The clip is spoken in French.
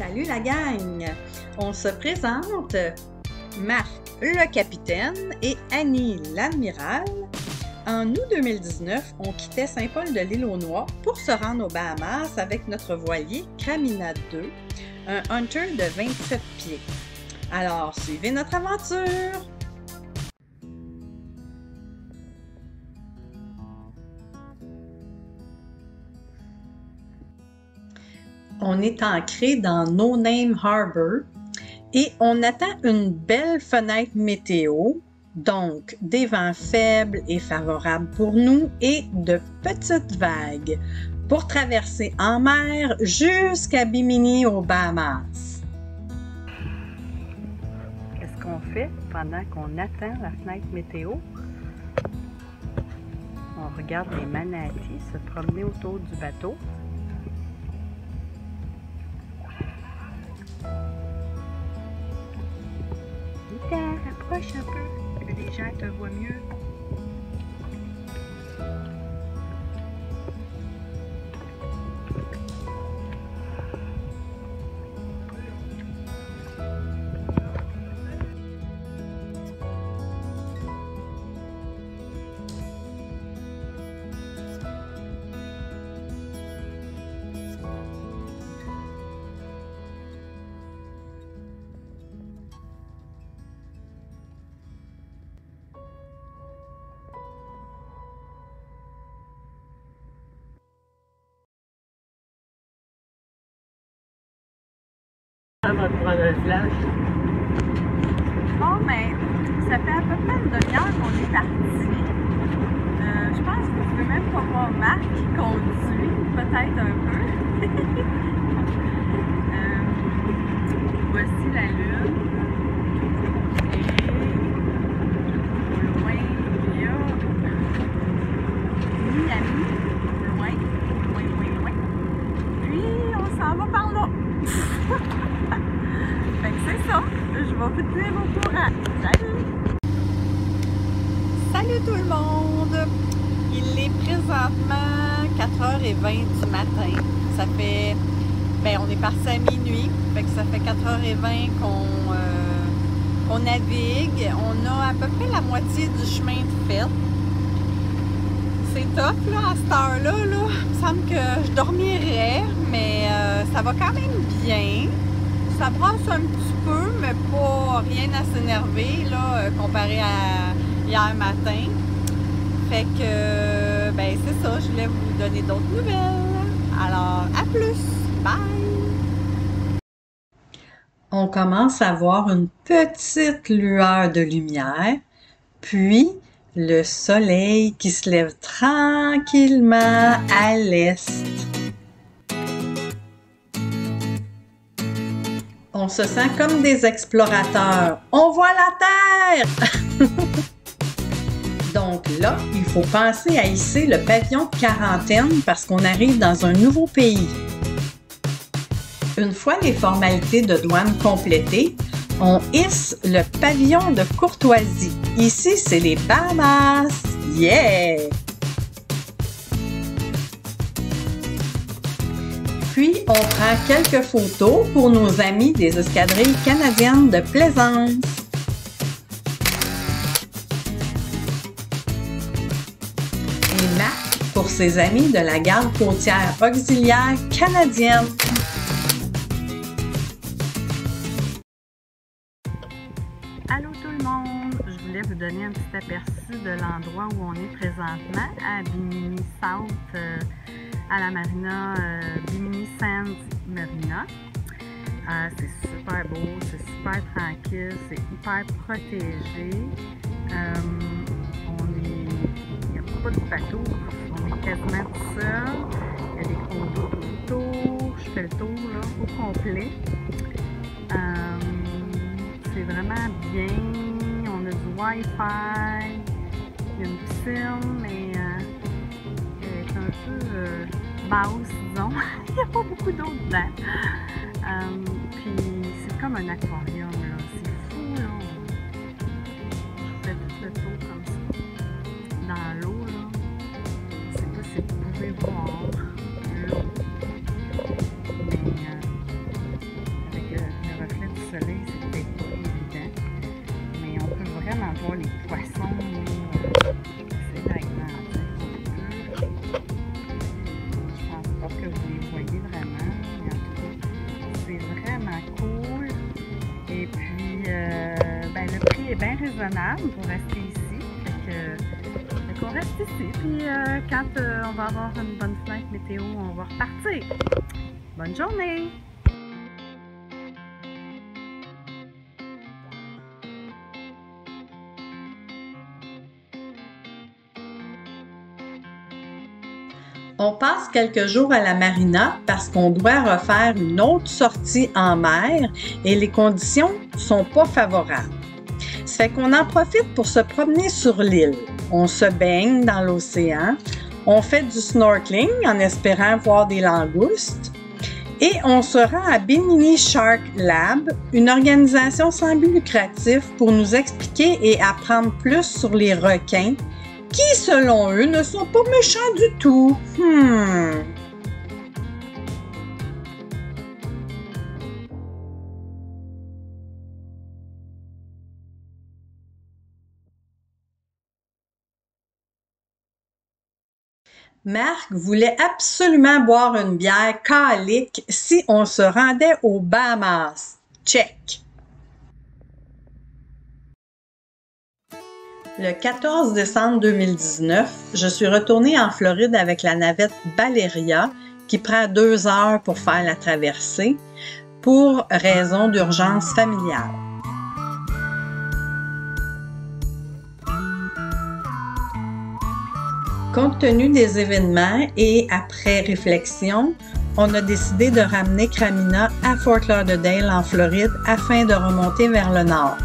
Salut la gang! On se présente Marc le capitaine et Annie l'admirale. En août 2019, on quittait Saint-Paul-de-l'Île-aux-Noix pour se rendre aux Bahamas avec notre voilier Cramina 2, un Hunter de 27 pieds. Alors, suivez notre aventure! On est ancré dans No Name Harbor et on attend une belle fenêtre météo, donc des vents faibles et favorables pour nous et de petites vagues pour traverser en mer jusqu'à Bimini aux Bahamas. Qu'est-ce qu'on fait pendant qu'on attend la fenêtre météo? On regarde les manatis se promener autour du bateau. Approche un peu, que les gens te voient mieux. On va prendre un flash. Bon, mais ça fait à peu près une demi-heure qu'on est parti. Je pense que vous ne pouvez même pas voir Marc qui conduit, peut-être un peu. Voici la lune. Et au loin, il y a Miami. Loin. Puis on s'en va par là. Fait que c'est ça, je vais vous tenir au courant. Salut! Salut tout le monde! Il est présentement 4h20 du matin. Ça fait, on est parti à minuit, fait que ça fait 4h20 qu'on navigue. On a à peu près la moitié du chemin de fait. C'est top là, à cette heure-là. Il me semble que je dormirais, mais ça va quand même bien. Ça brasse un petit peu, mais pas rien à s'énerver là, comparé à hier matin. Fait que, c'est ça, je voulais vous donner d'autres nouvelles. Alors, à plus! Bye! On commence à voir une petite lueur de lumière, puis le soleil qui se lève tranquillement à l'est. On se sent comme des explorateurs. On voit la Terre! Donc là, il faut penser à hisser le pavillon de quarantaine parce qu'on arrive dans un nouveau pays. Une fois les formalités de douane complétées, on hisse le pavillon de courtoisie. Ici, c'est les Bahamas! Yeah! Puis, on prend quelques photos pour nos amis des escadrilles canadiennes de plaisance. Et Marc pour ses amis de la garde côtière auxiliaire canadienne. Allô tout le monde! Je voulais vous donner un petit aperçu de l'endroit où on est présentement, à Bimini South, à la marina Bimini Sands Marina. C'est super beau, c'est super tranquille, c'est hyper protégé. Il n'y a pas de bateau, on est quasiment tout seul. Il y a des condos tout autour, je fais le tour là, au complet. C'est vraiment bien, on a du Wi-Fi, il y a une piscine, mais elle est un peu basse, disons. Il n'y a pas beaucoup d'eau dedans. Puis c'est comme un aquarium, là. C'est fou, là. Je fais tout le tour comme ça. Dans l'eau, là. Je sais pas si vous pouvez voir l'eau. Mais bien raisonnable pour rester ici. Fait qu'on reste ici. Puis quand on va avoir une bonne fenêtre météo, on va repartir. Bonne journée! On passe quelques jours à la marina parce qu'on doit refaire une autre sortie en mer et les conditions sont pas favorables. Ça fait qu'on en profite pour se promener sur l'île. On se baigne dans l'océan, on fait du snorkeling en espérant voir des langoustes et on se rend à Bimini Shark Lab, une organisation sans but lucratif pour nous expliquer et apprendre plus sur les requins qui, selon eux, ne sont pas méchants du tout. Marc voulait absolument boire une bière calique si on se rendait aux Bahamas. Check! Le 14 décembre 2019, je suis retournée en Floride avec la navette Valeria qui prend 2 heures pour faire la traversée pour raison d'urgence familiale. Compte tenu des événements et après réflexion, on a décidé de ramener Cramina à Fort Lauderdale en Floride afin de remonter vers le nord.